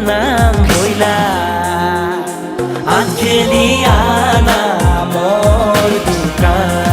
নাম বইলা আঞ্জেলিয়া নামৰ দোকান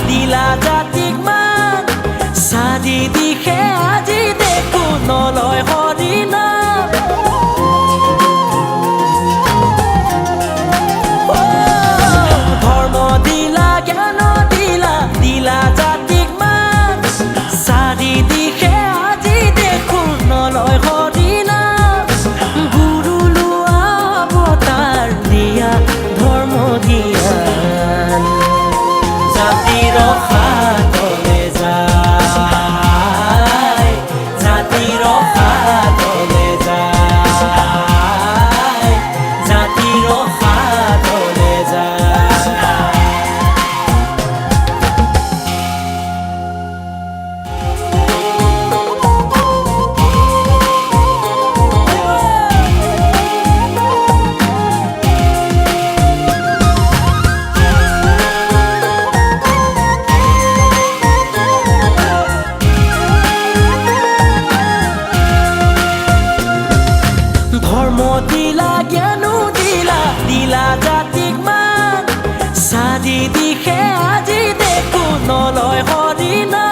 দিলা জাতিক মান সাজি দিশে আজি দেখো নলয় হৰিণা ধৰ্ম দিলা জ্ঞান দিলা দিলা জাতিক মান সাজি দিশে আজি দেখো নলয় হৰিণা গুৰু লোৱা অৱতাৰ দিয়া ধৰ্ম দিয়া দিলা জ্ঞান দিলা দিলা জাতিক মান সাজি দিশে আজি দেখো নলয় হৰিণা